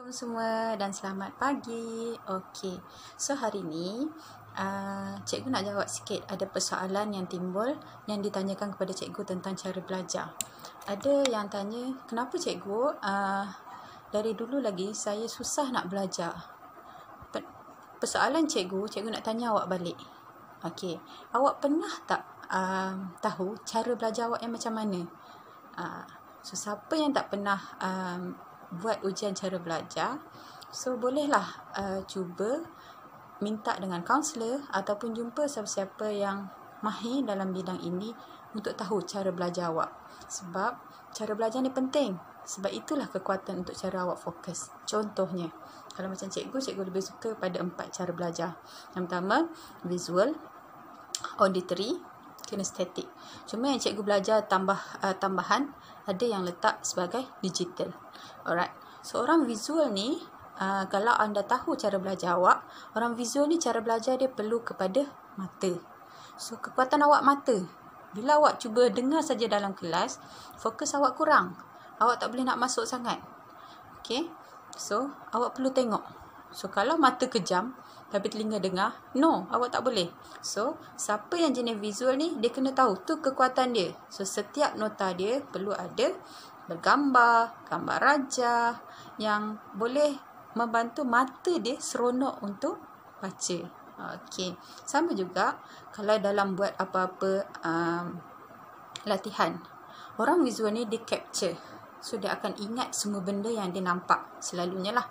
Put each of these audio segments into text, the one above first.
Semua dan selamat pagi. Okey. So hari ni cikgu nak jawab sikit ada persoalan yang timbul yang ditanyakan kepada cikgu tentang cara belajar. Ada yang tanya, kenapa cikgu dari dulu lagi saya susah nak belajar. Persoalan cikgu nak tanya awak balik. Okey. Awak pernah tak tahu cara belajar awak yang macam mana? So siapa yang tak pernah buat ujian cara belajar, so bolehlah cuba minta dengan kaunselor ataupun jumpa siapa-siapa yang mahir dalam bidang ini untuk tahu cara belajar awak. Sebab cara belajar ni penting. Sebab itulah kekuatan untuk cara awak fokus. Contohnya, kalau macam cikgu lebih suka pada 4 cara belajar. Yang pertama, visual, auditory, kinestetik. Cuma yang cikgu belajar tambahan ada yang letak sebagai digital. Alright. So orang visual ni kalau anda tahu cara belajar awak, orang visual ni cara belajar dia perlu kepada mata. So kekuatan awak mata. Bila awak cuba dengar saja dalam kelas, fokus awak kurang. Awak tak boleh nak masuk sangat. Okay. So awak perlu tengok. So kalau mata kejam tapi telinga dengar, no, awak tak boleh. So siapa yang jenis visual ni, dia kena tahu tu kekuatan dia. So setiap nota dia perlu ada bergambar, gambar rajah yang boleh membantu mata dia seronok untuk baca. Okey. Sama juga kalau dalam buat apa-apa latihan. Orang visual ni dia capture. So dia akan ingat semua benda yang dia nampak selalunya lah.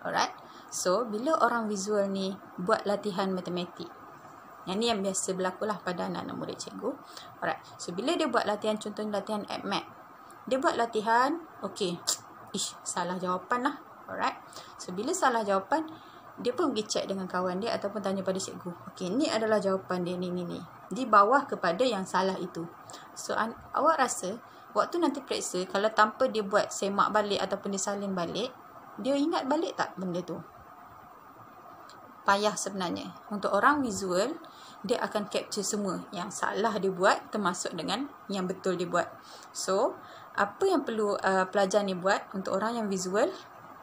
Alright. So bila orang visual ni buat latihan matematik, yang ni yang biasa berlaku lah pada anak-anak murid cikgu. Alright. So bila dia buat latihan, contohnya latihan AppMath, dia buat latihan, okey, salah jawapan lah. Alright. So bila salah jawapan, dia pun pergi check dengan kawan dia ataupun tanya pada cikgu. Okey, ni adalah jawapan dia, ni. Di bawah kepada yang salah itu. So awak rasa waktu nanti periksa, kalau tanpa dia buat semak balik ataupun dia salin balik, dia ingat balik tak benda tu? Payah sebenarnya. Untuk orang visual, dia akan capture semua yang salah dia buat termasuk dengan yang betul dia buat. So apa yang perlu pelajar ni buat untuk orang yang visual,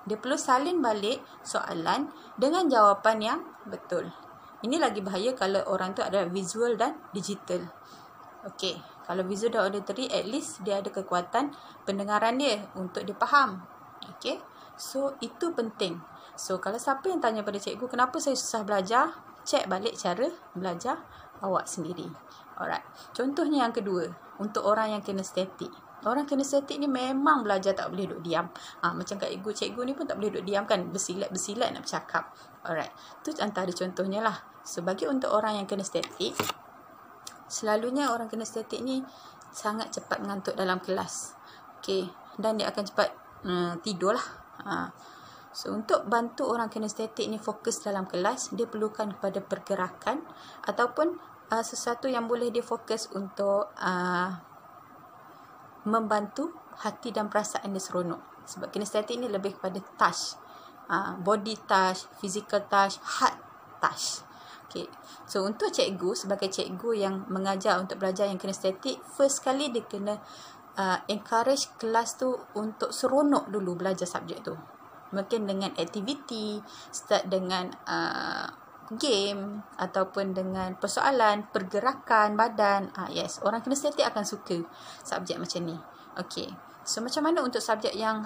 dia perlu salin balik soalan dengan jawapan yang betul. Ini lagi bahaya kalau orang tu adalah visual dan digital. Okey, kalau visual dan auditory, at least dia ada kekuatan pendengaran dia untuk dia faham. Okey, so itu penting. So kalau siapa yang tanya pada cikgu, kenapa saya susah belajar, cek balik cara belajar awak sendiri. Alright. Contohnya yang kedua, untuk orang yang kinestetik. Orang kinestetik ni memang belajar tak boleh duduk diam. Macam kat cikgu ni pun tak boleh duduk diam kan. Bersilat-bersilat nak bercakap. Alright. Tu antara contohnya lah. Sebagai untuk orang yang kinestetik, selalunya orang kinestetik ni sangat cepat mengantuk dalam kelas. Okay. Dan dia akan cepat tidur lah. So untuk bantu orang kinestetik ni fokus dalam kelas, dia perlukan kepada pergerakan ataupun sesuatu yang boleh dia fokus untuk membantu hati dan perasaan dia seronok. Sebab kinestetik ni lebih kepada touch, body touch, physical touch, heart touch. Okay. So untuk cikgu, sebagai cikgu yang mengajar untuk belajar yang kinestetik, first kali dia kena encourage kelas tu untuk seronok dulu belajar subjek tu. Mungkin dengan aktiviti, start dengan game ataupun dengan persoalan, pergerakan badan. Yes, orang kinestetik akan suka subjek macam ni. Okey. So macam mana untuk subjek yang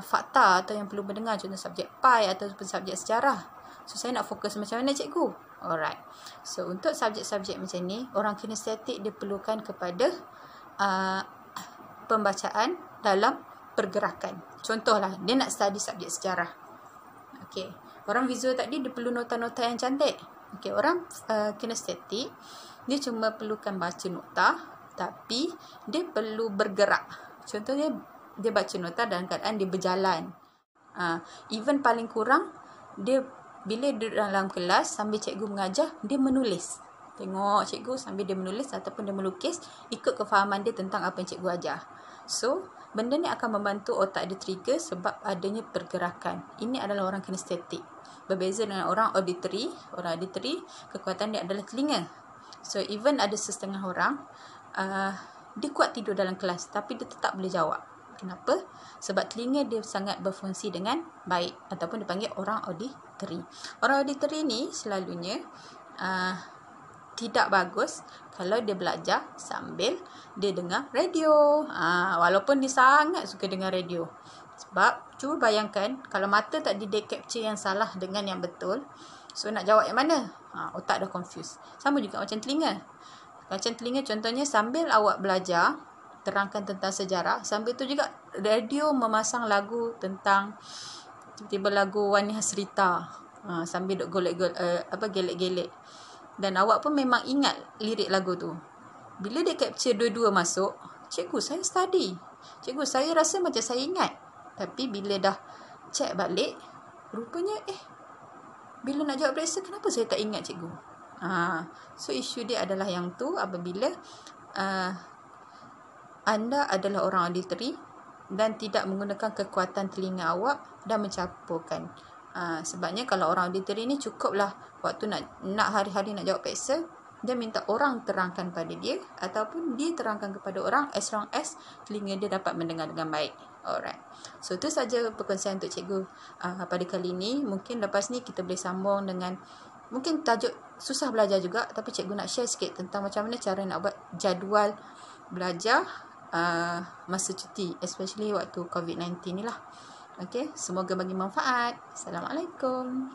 fakta atau yang perlu mendengar, contoh subjek PI ataupun subjek sejarah. So saya nak fokus macam mana cikgu? Alright. So untuk subjek-subjek macam ni, orang kinestetik dia perlukan kepada pembacaan dalam pergerakan. Contohlah, dia nak study subjek sejarah. Okey. Orang visual tadi dia perlu nota-nota yang cantik. Okey, orang kinestetik dia cuma perlukan baca nota, tapi dia perlu bergerak. Contohnya dia baca nota dalam keadaan dia berjalan. Even paling kurang dia bila duduk dalam kelas sambil cikgu mengajar, dia menulis. Tengok cikgu sambil dia menulis ataupun dia melukis, ikut kefahaman dia tentang apa yang cikgu ajar. So benda ni akan membantu otak dia trigger sebab adanya pergerakan. Ini adalah orang kinestetik. Berbeza dengan orang auditory. Orang auditory, kekuatan dia adalah telinga. So even ada setengah orang, dia kuat tidur dalam kelas tapi dia tetap boleh jawab. Kenapa? Sebab telinga dia sangat berfungsi dengan baik ataupun dipanggil orang auditory. Orang auditory ni selalunya tidak bagus kalau dia belajar sambil dia dengar radio. Walaupun dia sangat suka dengar radio. Sebab cuba bayangkan kalau mata tak di-capture yang salah dengan yang betul, so nak jawab yang mana? Otak dah confuse. Sama juga macam telinga. Macam telinga contohnya sambil awak belajar terangkan tentang sejarah, sambil tu juga radio memasang lagu tentang tiba-tiba lagu Wani Hasrita, sambil duk gelek-gelek, dan awak pun memang ingat lirik lagu tu. Bila dia capture dua-dua masuk, cikgu saya study, cikgu saya rasa macam saya ingat, tapi bila dah check balik, rupanya bila nak jawab periksa, kenapa saya tak ingat cikgu? So isu dia adalah yang tu, apabila anda adalah orang auditory dan tidak menggunakan kekuatan telinga awak dan mencampurkan. Sebabnya kalau orang auditory ni cukuplah waktu nak hari-hari nak jawab periksa, dia minta orang terangkan pada dia ataupun dia terangkan kepada orang, as long as telinga dia dapat mendengar dengan baik. Alright. So itu saja perkongsian untuk cikgu pada kali ini. Mungkin lepas ni kita boleh sambung dengan, mungkin tajuk susah belajar juga, tapi cikgu nak share sikit tentang macam mana cara nak buat jadual belajar masa cuti, especially waktu COVID-19 ni lah. Okay, semoga bagi manfaat. Assalamualaikum.